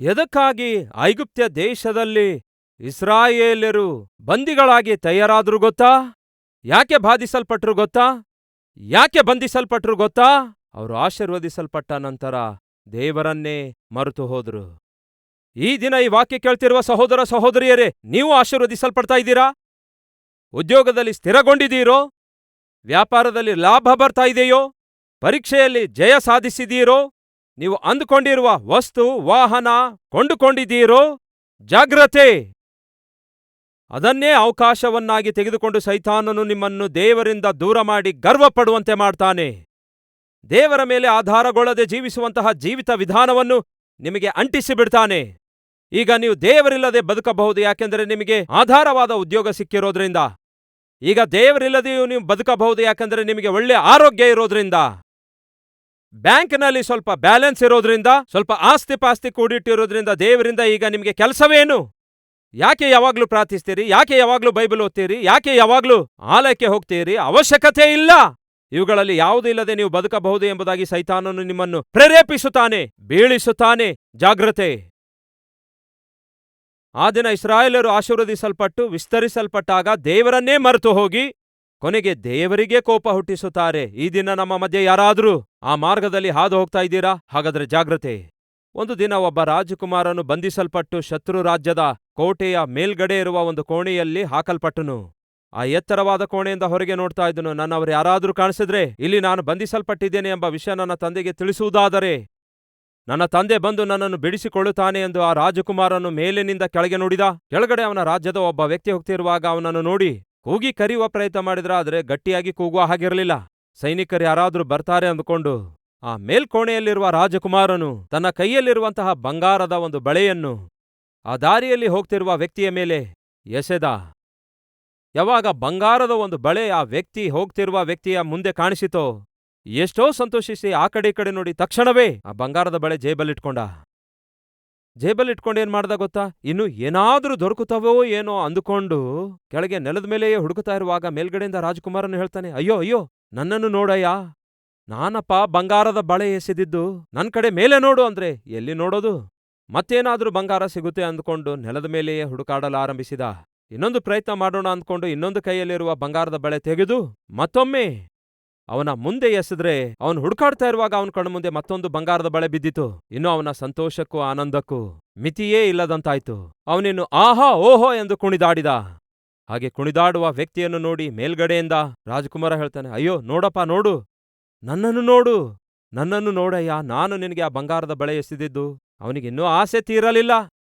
ಎದಕ್ಕಾಗಿ ಐಗುಪ್ತ್ಯ ದೇಶದಲ್ಲಿ ಇಸ್ರಾಯೇಲ್ಯರು ಬಂದಿಗಳಾಗಿ ತಯಾರಾದ್ರು ಗೊತ್ತಾ? ಯಾಕೆ ಬಾಧಿಸಲ್ಪಟ್ರು ಗೊತ್ತಾ? ಯಾಕೆ ಬಂಧಿಸಲ್ಪಟ್ರು ಗೊತ್ತಾ? ಅವರು ಆಶೀರ್ವದಿಸಲ್ಪಟ್ಟ ನಂತರ ದೇವರನ್ನೇ ಮರೆತು ಹೋದ್ರು. ಈ ದಿನ ಈ ವಾಕ್ಯ ಕೇಳ್ತಿರುವ ಸಹೋದರ ಸಹೋದರಿಯರೇ, ನೀವು ಆಶೀರ್ವದಿಸಲ್ಪಡ್ತಾ ಇದ್ದೀರಾ? ಉದ್ಯೋಗದಲ್ಲಿ ಸ್ಥಿರಗೊಂಡಿದ್ದೀರೋ? ವ್ಯಾಪಾರದಲ್ಲಿ ಲಾಭ ಬರ್ತಾ ಇದೆಯೋ? ಪರೀಕ್ಷೆಯಲ್ಲಿ ಜಯ ಸಾಧಿಸಿದೀರೋ? ನೀವು ಅಂದುಕೊಂಡಿರುವ ವಸ್ತು ವಾಹನ ಕೊಂಡುಕೊಂಡಿದ್ದೀರೋ? ಜಾಗ್ರತೆ! ಅದನ್ನೇ ಅವಕಾಶವನ್ನಾಗಿ ತೆಗೆದುಕೊಂಡು ಸೈತಾನನು ನಿಮ್ಮನ್ನು ದೇವರಿಂದ ದೂರ ಮಾಡಿ ಗರ್ವಪಡುವಂತೆ ಮಾಡ್ತಾನೆ. ದೇವರ ಮೇಲೆ ಆಧಾರಗೊಳ್ಳದೆ ಜೀವಿಸುವಂತಹ ಜೀವಿತ ವಿಧಾನವನ್ನು ನಿಮಗೆ ಅಂಟಿಸಿಬಿಡ್ತಾನೆ. ಈಗ ನೀವು ದೇವರಿಲ್ಲದೆ ಬದುಕಬಹುದು, ಯಾಕೆಂದರೆ ನಿಮಗೆ ಆಧಾರವಾದ ಉದ್ಯೋಗ ಸಿಕ್ಕಿರೋದ್ರಿಂದ. ಈಗ ದೇವರಿಲ್ಲದೆಯೂ ನೀವು ಬದುಕಬಹುದು, ಯಾಕೆಂದರೆ ನಿಮಗೆ ಒಳ್ಳೆ ಆರೋಗ್ಯ ಇರೋದ್ರಿಂದ. ಬ್ಯಾಂಕ್ನಲ್ಲಿ ಸ್ವಲ್ಪ ಬ್ಯಾಲೆನ್ಸ್ ಇರೋದ್ರಿಂದ, ಸ್ವಲ್ಪ ಆಸ್ತಿ ಪಾಸ್ತಿ ಕೂಡಿಟ್ಟಿರೋದ್ರಿಂದ ದೇವರಿಂದ ಈಗ ನಿಮಗೆ ಕೆಲಸವೇನು? ಯಾಕೆ ಯಾವಾಗ್ಲೂ ಪ್ರಾರ್ಥಿಸ್ತೀರಿ? ಯಾಕೆ ಯಾವಾಗ್ಲೂ ಬೈಬಲ್ ಓದ್ತೀರಿ? ಯಾಕೆ ಯಾವಾಗ್ಲೂ ಆಲಯಕ್ಕೆ ಹೋಗ್ತೀರಿ? ಅವಶ್ಯಕತೆ ಇಲ್ಲ. ಇವುಗಳಲ್ಲಿ ಯಾವುದೂ ಇಲ್ಲದೆ ನೀವು ಬದುಕಬಹುದು ಎಂಬುದಾಗಿ ಸೈತಾನನು ನಿಮ್ಮನ್ನು ಪ್ರೇರೇಪಿಸುತ್ತಾನೆ, ಬೀಳಿಸುತ್ತಾನೆ. ಜಾಗ್ರತೆ! ಆ ದಿನ ಇಸ್ರಾಯೇಲರು ಆಶೀರ್ವದಿಸಲ್ಪಟ್ಟು ವಿಸ್ತರಿಸಲ್ಪಟ್ಟಾಗ ದೇವರನ್ನೇ ಮರೆತು ಹೋಗಿ ಕೊನೆಗೆ ದೇವರಿಗೆ ಕೋಪ ಹುಟ್ಟಿಸುತ್ತಾರೆ. ಈ ದಿನ ನಮ್ಮ ಮಧ್ಯೆ ಯಾರಾದರೂ ಆ ಮಾರ್ಗದಲ್ಲಿ ಹಾದು ಹೋಗ್ತಾ ಇದ್ದೀರಾ? ಹಾಗಾದ್ರೆ ಜಾಗ್ರತೆ! ಒಂದು ದಿನ ಒಬ್ಬ ರಾಜಕುಮಾರನು ಬಂಧಿಸಲ್ಪಟ್ಟು ಶತ್ರು ರಾಜ್ಯದ ಕೋಟೆಯ ಮೇಲ್ಗಡೆ ಇರುವ ಒಂದು ಕೋಣೆಯಲ್ಲಿ ಹಾಕಲ್ಪಟ್ಟನು. ಆ ಎತ್ತರವಾದ ಕೋಣೆಯಿಂದ ಹೊರಗೆ ನೋಡ್ತಾ ಇದ್ದನು. ನನ್ನವರು ಯಾರಾದರೂ ಕಾಣಿಸಿದ್ರೆ ಇಲ್ಲಿ ನಾನು ಬಂಧಿಸಲ್ಪಟ್ಟಿದ್ದೇನೆ ಎಂಬ ವಿಷಯ ನನ್ನ ತಂದೆಗೆ ತಿಳಿಸುವುದಾದರೆ ನನ್ನ ತಂದೆ ಬಂದು ನನ್ನನ್ನು ಬಿಡಿಸಿಕೊಳ್ಳುತ್ತಾನೆ ಎಂದು ಆ ರಾಜಕುಮಾರನು ಮೇಲಿನಿಂದ ಕೆಳಗೆ ನೋಡಿದ. ಕೆಳಗಡೆ ಅವನ ರಾಜ್ಯದ ಒಬ್ಬ ವ್ಯಕ್ತಿ ಹೋಗ್ತಿರುವಾಗ ಅವನನ್ನು ನೋಡಿ ಕೂಗಿ ಕರೆಯುವ ಪ್ರಯತ್ನ ಮಾಡಿದ್ರ, ಆದರೆ ಗಟ್ಟಿಯಾಗಿ ಕೂಗುವ ಹಾಗಿರಲಿಲ್ಲ. ಸೈನಿಕರು ಯಾರಾದ್ರೂ ಬರ್ತಾರೆ ಅಂದುಕೊಂಡು ಆ ಮೇಲ್ಕೋಣೆಯಲ್ಲಿರುವ ರಾಜಕುಮಾರನು ತನ್ನ ಕೈಯಲ್ಲಿರುವಂತಹ ಬಂಗಾರದ ಒಂದು ಬಳೆಯನ್ನು ಆ ದಾರಿಯಲ್ಲಿ ಹೋಗ್ತಿರುವ ವ್ಯಕ್ತಿಯ ಮೇಲೆ ಎಸೆದ. ಯಾವಾಗ ಬಂಗಾರದ ಒಂದು ಬಳೆ ಆ ವ್ಯಕ್ತಿ ಹೋಗ್ತಿರುವ ವ್ಯಕ್ತಿಯ ಮುಂದೆ ಕಾಣಿಸಿತೋ, ಎಷ್ಟೋ ಸಂತೋಷಿಸಿ ಆ ಕಡೆ ಈ ಕಡೆ ನೋಡಿ ತಕ್ಷಣವೇ ಆ ಬಂಗಾರದ ಬಳೆ ಜೇಬಲ್ಲಿಟ್ಕೊಂಡ. ಜೇಬಲ್ಲಿಟ್ಕೊಂಡು ಏನ್ ಮಾಡ್ದ ಗೊತ್ತಾ? ಇನ್ನು ಏನಾದ್ರೂ ದೊರಕುತ್ತವೋ ಏನೋ ಅಂದುಕೊಂಡು ಕೆಳಗೆ ನೆಲದ ಮೇಲೆಯೇ ಹುಡುಕುತ್ತಾ ಇರುವಾಗ ಮೇಲ್ಗಡೆಯಿಂದ ರಾಜಕುಮಾರನು ಹೇಳ್ತಾನೆ, ಅಯ್ಯೋ ಅಯ್ಯೋ, ನನ್ನನ್ನು ನೋಡಯ್ಯ, ನಾನಪ್ಪ ಬಂಗಾರದ ಬಳೆ ಎಸೆದಿದ್ದು, ನನ್ ಕಡೆ ಮೇಲೆ ನೋಡು ಅಂದ್ರೆ ಎಲ್ಲಿ ನೋಡೋದು? ಮತ್ತೇನಾದ್ರೂ ಬಂಗಾರ ಸಿಗುತ್ತೆ ಅಂದ್ಕೊಂಡು ನೆಲದ ಮೇಲೆಯೇ ಹುಡುಕಾಡಲಾರಂಭಿಸಿದ. ಇನ್ನೊಂದು ಪ್ರಯತ್ನ ಮಾಡೋಣ ಅಂದ್ಕೊಂಡು ಇನ್ನೊಂದು ಕೈಯಲ್ಲಿರುವ ಬಂಗಾರದ ಬಳೆ ತೆಗೆದು ಮತ್ತೊಮ್ಮೆ ಅವನ ಮುಂದೆ ಎಸೆದ್ರೆ, ಅವನು ಹುಡುಕಾಡ್ತಾ ಇರುವಾಗ ಅವನ ಕಣ್ಣು ಮುಂದೆ ಮತ್ತೊಂದು ಬಂಗಾರದ ಬಳೆ ಬಿದ್ದಿತು. ಇನ್ನು ಅವನ ಸಂತೋಷಕ್ಕೂ ಆನಂದಕ್ಕೂ ಮಿತಿಯೇ ಇಲ್ಲದಂತಾಯ್ತು. ಅವನಿನ್ನು ಆಹಾ ಓಹೋ ಎಂದು ಕುಣಿದಾಡಿದ. ಹಾಗೆ ಕುಣಿದಾಡುವ ವ್ಯಕ್ತಿಯನ್ನು ನೋಡಿ ಮೇಲ್ಗಡೆಯಿಂದ ರಾಜಕುಮಾರ ಹೇಳ್ತಾನೆ, ಅಯ್ಯೋ ನೋಡಪ್ಪ, ನೋಡು, ನನ್ನನ್ನು ನೋಡು, ನನ್ನನ್ನು ನೋಡಯ್ಯ, ನಾನು ನಿನಗೆ ಆ ಬಂಗಾರದ ಬಳೆ ಎಸೆದಿದ್ದು. ಅವನಿಗಿನ್ನೂ ಆಸೆ ತೀರಲಿಲ್ಲ.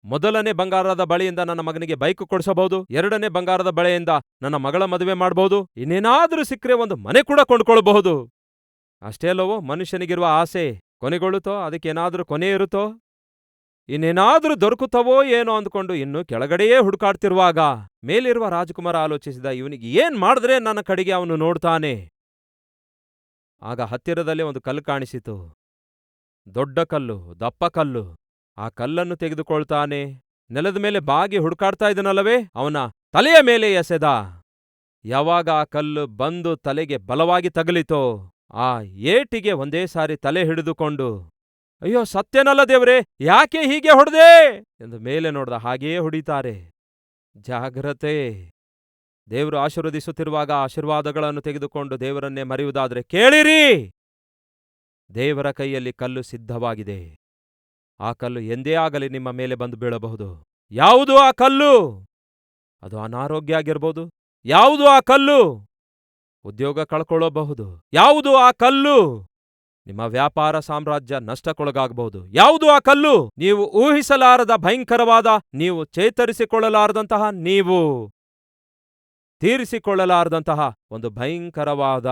ಮೊದಲನೇ ಬಂಗಾರದ ಬಳೆಯಿಂದ ನನ್ನ ಮಗನಿಗೆ ಬೈಕ್ ಕೊಡಿಸಬಹುದು, ಎರಡನೇ ಬಂಗಾರದ ಬಳೆಯಿಂದ ನನ್ನ ಮಗಳ ಮದುವೆ ಮಾಡಬಹುದು, ಇನ್ನೇನಾದ್ರೂ ಸಿಕ್ಕರೆ ಒಂದು ಮನೆ ಕೂಡ ಕೊಂಡ್ಕೊಳ್ಬಹುದು. ಅಷ್ಟೇ ಅಲ್ಲವೋ ಮನುಷ್ಯನಿಗಿರುವ ಆಸೆ ಕೊನೆಗೊಳ್ಳುತ್ತೋ? ಅದಕ್ಕೇನಾದ್ರೂ ಕೊನೆ ಇರುತ್ತೋ? ಇನ್ನೇನಾದ್ರೂ ದೊರಕುತ್ತವೋ ಏನೋ ಅಂದ್ಕೊಂಡು ಇನ್ನು ಕೆಳಗಡೆಯೇ ಹುಡುಕಾಡ್ತಿರುವಾಗ ಮೇಲಿರುವ ರಾಜಕುಮಾರ ಆಲೋಚಿಸಿದ, ಇವನಿಗೆ ಏನ್ ಮಾಡಿದ್ರೆ ನನ್ನ ಕಡೆಗೆ ಅವನು ನೋಡ್ತಾನೆ. ಆಗ ಹತ್ತಿರದಲ್ಲೇ ಒಂದು ಕಲ್ಲು ಕಾಣಿಸಿತು. ದೊಡ್ಡ ಕಲ್ಲು, ದಪ್ಪ ಕಲ್ಲು. ಆ ಕಲ್ಲನ್ನು ತೆಗೆದುಕೊಳ್ತಾನೆ. ನೆಲದ ಮೇಲೆ ಬಾಗಿ ಹುಡುಕಾಡ್ತಾ ಇದ್ದನಲ್ಲವೇ, ಅವನ ತಲೆಯ ಮೇಲೆ ಎಸೆದ. ಯಾವಾಗ ಆ ಕಲ್ಲು ಬಂದು ತಲೆಗೆ ಬಲವಾಗಿ ತಗಲಿತೋ, ಆ ಏಟಿಗೆ ಒಂದೇ ಸಾರಿ ತಲೆ ಹಿಡಿದುಕೊಂಡು, ಅಯ್ಯೋ ಸತ್ಯನಲ್ಲ ದೇವ್ರೆ, ಯಾಕೆ ಹೀಗೆ ಹೊಡೆದೆ ಎಂದು ಮೇಲೆ ನೋಡ್ದ. ಹಾಗೆಯೇ ಹೊಡಿತಾರೆ. ಜಾಗ್ರತೆ! ದೇವರು ಆಶೀರ್ವದಿಸುತ್ತಿರುವಾಗ ಆಶೀರ್ವಾದಗಳನ್ನು ತೆಗೆದುಕೊಂಡು ದೇವರನ್ನೇ ಮರೆಯುವುದಾದ್ರೆ ಕೇಳಿರಿ, ದೇವರ ಕೈಯಲ್ಲಿ ಕಲ್ಲು ಸಿದ್ಧವಾಗಿದೆ. ಆ ಕಲ್ಲು ಎಂದೇ ಆಗಲಿ ನಿಮ್ಮ ಮೇಲೆ ಬಂದು ಬೀಳಬಹುದು. ಯಾವುದು ಆ ಕಲ್ಲು? ಅದು ಅನಾರೋಗ್ಯ ಆಗಿರ್ಬೋದು. ಯಾವುದು ಆ ಕಲ್ಲು? ಉದ್ಯೋಗ ಕಳ್ಕೊಳ್ಳಬಹುದು. ಯಾವುದು ಆ ಕಲ್ಲು? ನಿಮ್ಮ ವ್ಯಾಪಾರ ಸಾಮ್ರಾಜ್ಯ ನಷ್ಟಕ್ಕೊಳಗಾಗಬಹುದು. ಯಾವುದು ಆ ಕಲ್ಲು? ನೀವು ಊಹಿಸಲಾರದ ಭಯಂಕರವಾದ, ನೀವು ಚೇತರಿಸಿಕೊಳ್ಳಲಾರದಂತಹ, ನೀವು ತೀರಿಸಿಕೊಳ್ಳಲಾರದಂತಹ ಒಂದು ಭಯಂಕರವಾದ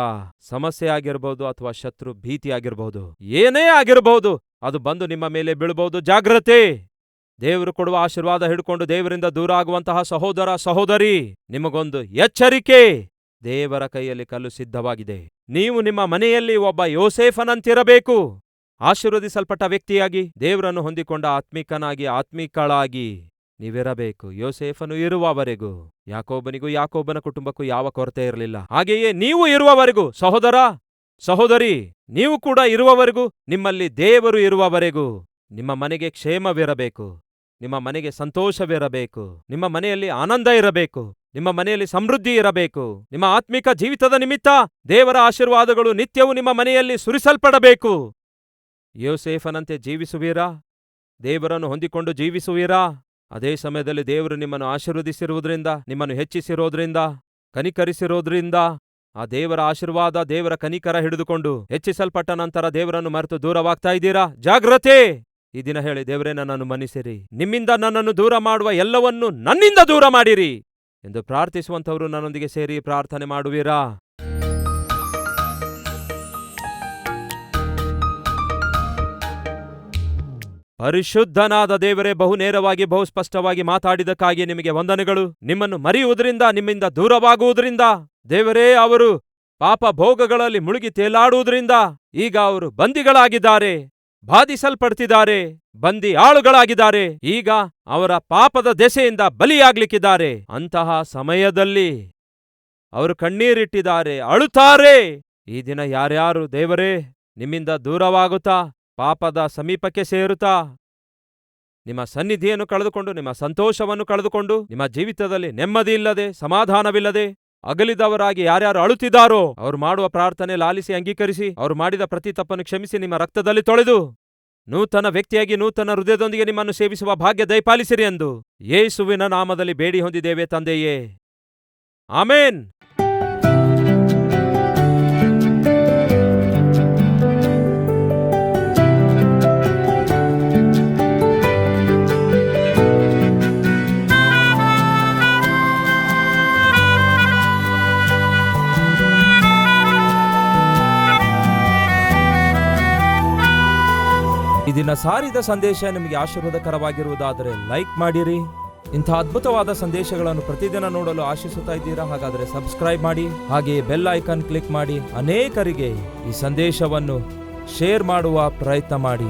ಸಮಸ್ಯೆ ಆಗಿರಬಹುದು, ಅಥವಾ ಶತ್ರು ಭೀತಿ ಆಗಿರಬಹುದು. ಏನೇ ಆಗಿರಬಹುದು, ಅದು ಬಂದು ನಿಮ್ಮ ಮೇಲೆ ಬೀಳಬಹುದು. ಜಾಗ್ರತೆ! ದೇವರು ಕೊಡುವ ಆಶೀರ್ವಾದ ಹಿಡ್ಕೊಂಡು ದೇವರಿಂದ ದೂರ ಆಗುವಂತಹ ಸಹೋದರ ಸಹೋದರಿ, ನಿಮಗೊಂದು ಎಚ್ಚರಿಕೆ. ದೇವರ ಕೈಯಲ್ಲಿ ಕಲ್ಲು ಸಿದ್ಧವಾಗಿದೆ. ನೀವು ನಿಮ್ಮ ಮನೆಯಲ್ಲಿ ಒಬ್ಬ ಯೋಸೇಫನಂತಿರಬೇಕು. ಆಶೀರ್ವದಿಸಲ್ಪಟ್ಟ ವ್ಯಕ್ತಿಯಾಗಿ, ದೇವರನ್ನು ಹೊಂದಿಕೊಂಡ ಆತ್ಮಿಕನಾಗಿ, ಆತ್ಮಿಕಳಾಗಿ ನೀವಿರಬೇಕು. ಯೋಸೇಫನು ಇರುವವರೆಗೂ ಯಾಕೋಬನಿಗೂ ಯಾಕೋಬನ ಕುಟುಂಬಕ್ಕೂ ಯಾವ ಕೊರತೆ ಇರಲಿಲ್ಲ. ಹಾಗೆಯೇ ನೀವು ಇರುವವರೆಗೂ, ಸಹೋದರ ಸಹೋದರಿ, ನೀವು ಕೂಡ ಇರುವವರೆಗೂ, ನಿಮ್ಮಲ್ಲಿ ದೇವರು ಇರುವವರೆಗೂ ನಿಮ್ಮ ಮನೆಗೆ ಕ್ಷೇಮವಿರಬೇಕು, ನಿಮ್ಮ ಮನೆಗೆ ಸಂತೋಷವಿರಬೇಕು, ನಿಮ್ಮ ಮನೆಯಲ್ಲಿ ಆನಂದ ಇರಬೇಕು, ನಿಮ್ಮ ಮನೆಯಲ್ಲಿ ಸಮೃದ್ಧಿ ಇರಬೇಕು. ನಿಮ್ಮ ಆತ್ಮಿಕ ಜೀವಿತದ ನಿಮಿತ್ತ ದೇವರ ಆಶೀರ್ವಾದಗಳು ನಿತ್ಯವೂ ನಿಮ್ಮ ಮನೆಯಲ್ಲಿ ಸುರಿಸಲ್ಪಡಬೇಕು. ಯೋಸೇಫನಂತೆ ಜೀವಿಸುವೀರಾ? ದೇವರನ್ನು ಹೊಂದಿಕೊಂಡು ಜೀವಿಸುವೀರಾ? ಅದೇ ಸಮಯದಲ್ಲಿ ದೇವರು ನಿಮ್ಮನ್ನು ಆಶೀರ್ವದಿಸಿರುವುದರಿಂದ, ನಿಮ್ಮನ್ನು ಹೆಚ್ಚಿಸಿರೋದ್ರಿಂದ, ಕನಿಕರಿಸಿರೋದ್ರಿಂದ, ಆ ದೇವರ ಆಶೀರ್ವಾದ, ದೇವರ ಕನಿಕರ ಹಿಡಿದುಕೊಂಡು ಹೆಚ್ಚಿಸಲ್ಪಟ್ಟ ನಂತರ ದೇವರನ್ನು ಮರೆತು ದೂರವಾಗ್ತಾ ಇದ್ದೀರಾ? ಜಾಗ್ರತೆ! ಈ ದಿನ ಹೇಳಿ, ದೇವರೇ, ನನ್ನನ್ನು ಮನ್ನಿಸಿರಿ, ನಿಮ್ಮಿಂದ ನನ್ನನ್ನು ದೂರ ಮಾಡುವ ಎಲ್ಲವನ್ನೂ ನನ್ನಿಂದ ದೂರ ಮಾಡಿರಿ ಎಂದು ಪ್ರಾರ್ಥಿಸುವಂಥವರು ನನ್ನೊಂದಿಗೆ ಸೇರಿ ಪ್ರಾರ್ಥನೆ ಮಾಡುವಿರಾ? ಪರಿಶುದ್ಧನಾದ ದೇವರೇ, ಬಹು ನೇರವಾಗಿ ಬಹು ಸ್ಪಷ್ಟವಾಗಿ ಮಾತಾಡಿದಕ್ಕಾಗಿ ನಿಮಗೆ ವಂದನೆಗಳು. ನಿಮ್ಮನ್ನು ಮರೆಯುವುದರಿಂದ, ನಿಮ್ಮಿಂದ ದೂರವಾಗುವುದರಿಂದ, ದೇವರೇ, ಅವರು ಪಾಪ ಭೋಗಗಳಲ್ಲಿ ಮುಳುಗಿ ತೇಲಾಡುವುದರಿಂದ ಈಗ ಅವರು ಬಂದಿಗಳಾಗಿದ್ದಾರೆ, ಬಾಧಿಸಲ್ಪಡ್ತಿದ್ದಾರೆ, ಬಂದಿ ಆಳುಗಳಾಗಿದ್ದಾರೆ. ಈಗ ಅವರ ಪಾಪದ ದೆಸೆಯಿಂದ ಬಲಿಯಾಗ್ಲಿಕ್ಕಿದ್ದಾರೆ. ಅಂತಹ ಸಮಯದಲ್ಲಿ ಅವರು ಕಣ್ಣೀರಿಟ್ಟಿದ್ದಾರೆ, ಅಳುತ್ತಾರೆ. ಈ ದಿನ ಯಾರ್ಯಾರು ದೇವರೇ ನಿಮ್ಮಿಂದ ದೂರವಾಗುತ್ತಾ, ಪಾಪದ ಸಮೀಪಕ್ಕೆ ಸೇರುತ್ತಾ, ನಿಮ್ಮ ಸನ್ನಿಧಿಯನ್ನು ಕಳೆದುಕೊಂಡು, ನಿಮ್ಮ ಸಂತೋಷವನ್ನು ಕಳೆದುಕೊಂಡು, ನಿಮ್ಮ ಜೀವಿತದಲ್ಲಿ ನೆಮ್ಮದಿ ಇಲ್ಲದೆ, ಸಮಾಧಾನವಿಲ್ಲದೆ ಅಗಲಿದವರಾಗಿ ಯಾರ್ಯಾರು ಅಳುತ್ತಿದ್ದಾರೋ ಅವರು ಮಾಡುವ ಪ್ರಾರ್ಥನೆ ಲಾಲಿಸಿ ಅಂಗೀಕರಿಸಿ, ಅವರು ಮಾಡಿದ ಪ್ರತಿ ತಪ್ಪನ್ನು ಕ್ಷಮಿಸಿ, ನಿಮ್ಮ ರಕ್ತದಲ್ಲಿ ತೊಳೆದು ನೂತನ ವ್ಯಕ್ತಿಯಾಗಿ ನೂತನ ಹೃದಯದೊಂದಿಗೆ ನಿಮ್ಮನ್ನು ಸೇವಿಸುವ ಭಾಗ್ಯ ದಯಪಾಲಿಸಿರಿ ಎಂದು ಯೇಸುವಿನ ನಾಮದಲ್ಲಿ ಬೇಡಿ ಹೊಂದಿದ್ದೇವೆ ತಂದೆಯೇ, ಆಮೇನ್. ಈ ದಿನ ಸಾರಿದ ಸಂದೇಶ ನಿಮಗೆ ಆಶೀರ್ವಾದಕರವಾಗಿರುವುದಾದರೆ ಲೈಕ್ ಮಾಡಿರಿ. ಇಂಥ ಅದ್ಭುತವಾದ ಸಂದೇಶಗಳನ್ನು ಪ್ರತಿದಿನ ನೋಡಲು ಆಶಿಸುತ್ತಾ ಇದ್ದೀರಾ? ಹಾಗಾದರೆ ಸಬ್ಸ್ಕ್ರೈಬ್ ಮಾಡಿ, ಹಾಗೆಯೇ ಬೆಲ್ ಐಕಾನ್ ಕ್ಲಿಕ್ ಮಾಡಿ ಅನೇಕರಿಗೆ ಈ ಸಂದೇಶವನ್ನು ಶೇರ್ ಮಾಡುವ ಪ್ರಯತ್ನ ಮಾಡಿ.